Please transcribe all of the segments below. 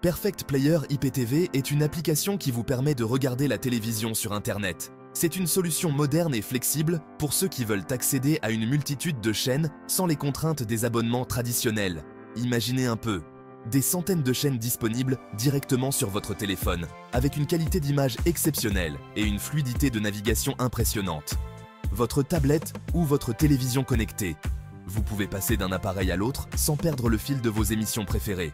Perfect Player IPTV est une application qui vous permet de regarder la télévision sur Internet. C'est une solution moderne et flexible pour ceux qui veulent accéder à une multitude de chaînes sans les contraintes des abonnements traditionnels. Imaginez un peu, des centaines de chaînes disponibles directement sur votre téléphone, avec une qualité d'image exceptionnelle et une fluidité de navigation impressionnante. Votre tablette ou votre télévision connectée. Vous pouvez passer d'un appareil à l'autre sans perdre le fil de vos émissions préférées.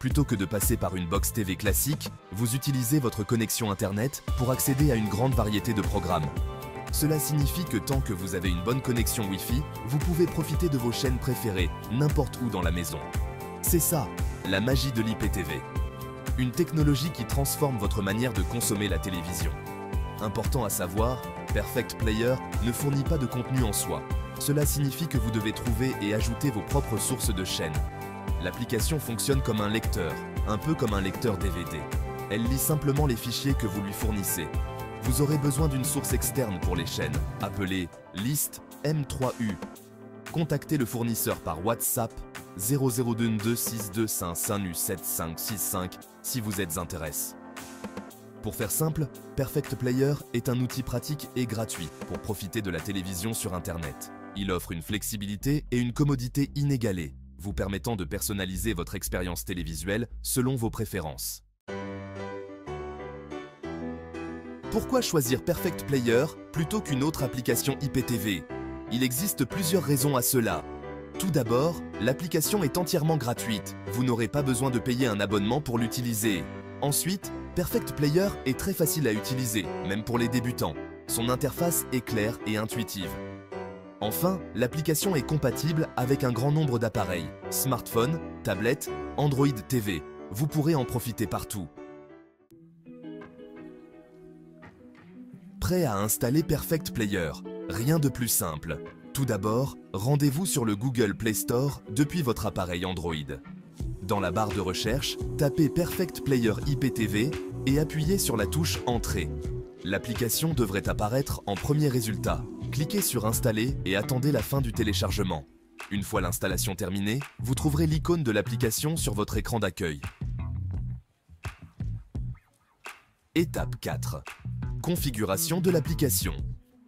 Plutôt que de passer par une box TV classique, vous utilisez votre connexion Internet pour accéder à une grande variété de programmes. Cela signifie que tant que vous avez une bonne connexion Wi-Fi, vous pouvez profiter de vos chaînes préférées n'importe où dans la maison. C'est ça, la magie de l'IPTV. Une technologie qui transforme votre manière de consommer la télévision. Important à savoir, Perfect Player ne fournit pas de contenu en soi. Cela signifie que vous devez trouver et ajouter vos propres sources de chaînes. L'application fonctionne comme un lecteur, un peu comme un lecteur DVD. Elle lit simplement les fichiers que vous lui fournissez. Vous aurez besoin d'une source externe pour les chaînes, appelée liste M3U. Contactez le fournisseur par WhatsApp 00226255nu7565 si vous êtes intéressé. Pour faire simple, Perfect Player est un outil pratique et gratuit pour profiter de la télévision sur Internet. Il offre une flexibilité et une commodité inégalées, vous permettant de personnaliser votre expérience télévisuelle selon vos préférences. Pourquoi choisir Perfect Player plutôt qu'une autre application IPTV? Il existe plusieurs raisons à cela. Tout d'abord, l'application est entièrement gratuite, vous n'aurez pas besoin de payer un abonnement pour l'utiliser. Ensuite, Perfect Player est très facile à utiliser, même pour les débutants. Son interface est claire et intuitive. Enfin, l'application est compatible avec un grand nombre d'appareils, smartphones, tablettes, Android TV. Vous pourrez en profiter partout. Prêt à installer Perfect Player? Rien de plus simple. Tout d'abord, rendez-vous sur le Google Play Store depuis votre appareil Android. Dans la barre de recherche, tapez Perfect Player IPTV et appuyez sur la touche Entrée. L'application devrait apparaître en premier résultat. Cliquez sur Installer et attendez la fin du téléchargement. Une fois l'installation terminée, vous trouverez l'icône de l'application sur votre écran d'accueil. Étape 4. Configuration de l'application.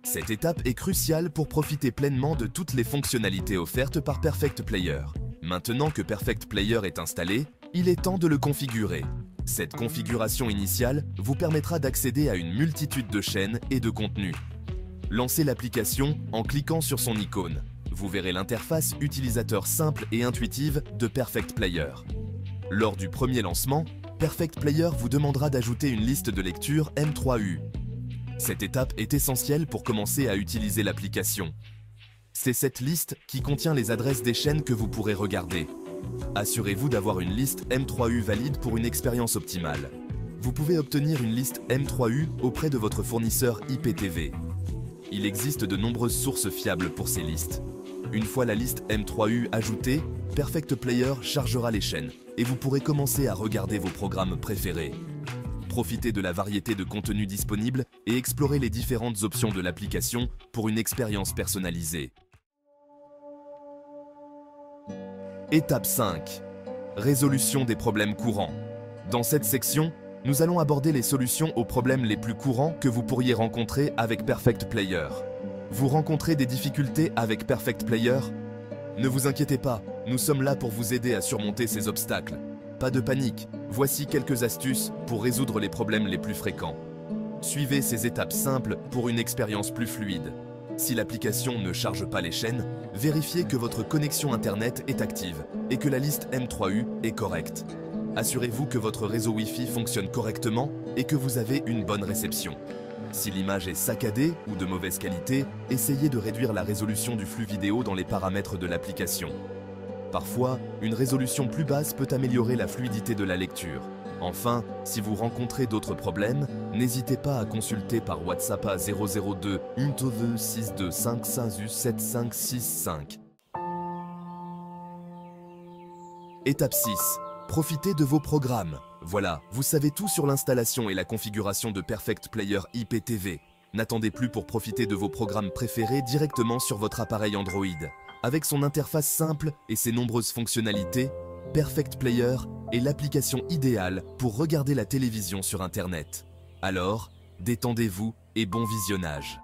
Cette étape est cruciale pour profiter pleinement de toutes les fonctionnalités offertes par Perfect Player. Maintenant que Perfect Player est installé, il est temps de le configurer. Cette configuration initiale vous permettra d'accéder à une multitude de chaînes et de contenus. Lancez l'application en cliquant sur son icône. Vous verrez l'interface utilisateur simple et intuitive de Perfect Player. Lors du premier lancement, Perfect Player vous demandera d'ajouter une liste de lecture M3U. Cette étape est essentielle pour commencer à utiliser l'application. C'est cette liste qui contient les adresses des chaînes que vous pourrez regarder. Assurez-vous d'avoir une liste M3U valide pour une expérience optimale. Vous pouvez obtenir une liste M3U auprès de votre fournisseur IPTV. Il existe de nombreuses sources fiables pour ces listes. Une fois la liste M3U ajoutée, Perfect Player chargera les chaînes et vous pourrez commencer à regarder vos programmes préférés. Profitez de la variété de contenus disponibles et explorez les différentes options de l'application pour une expérience personnalisée. Étape 5. Résolution des problèmes courants. Dans cette section, nous allons aborder les solutions aux problèmes les plus courants que vous pourriez rencontrer avec Perfect Player. Vous rencontrez des difficultés avec Perfect Player? Ne vous inquiétez pas, nous sommes là pour vous aider à surmonter ces obstacles. Pas de panique, voici quelques astuces pour résoudre les problèmes les plus fréquents. Suivez ces étapes simples pour une expérience plus fluide. Si l'application ne charge pas les chaînes, vérifiez que votre connexion Internet est active et que la liste M3U est correcte. Assurez-vous que votre réseau Wi-Fi fonctionne correctement et que vous avez une bonne réception. Si l'image est saccadée ou de mauvaise qualité, essayez de réduire la résolution du flux vidéo dans les paramètres de l'application. Parfois, une résolution plus basse peut améliorer la fluidité de la lecture. Enfin, si vous rencontrez d'autres problèmes, n'hésitez pas à consulter par WhatsApp à 002 12625557565. Étape 6. Profitez de vos programmes. Voilà, vous savez tout sur l'installation et la configuration de Perfect Player IPTV. N'attendez plus pour profiter de vos programmes préférés directement sur votre appareil Android. Avec son interface simple et ses nombreuses fonctionnalités, Perfect Player est l'application idéale pour regarder la télévision sur Internet. Alors, détendez-vous et bon visionnage.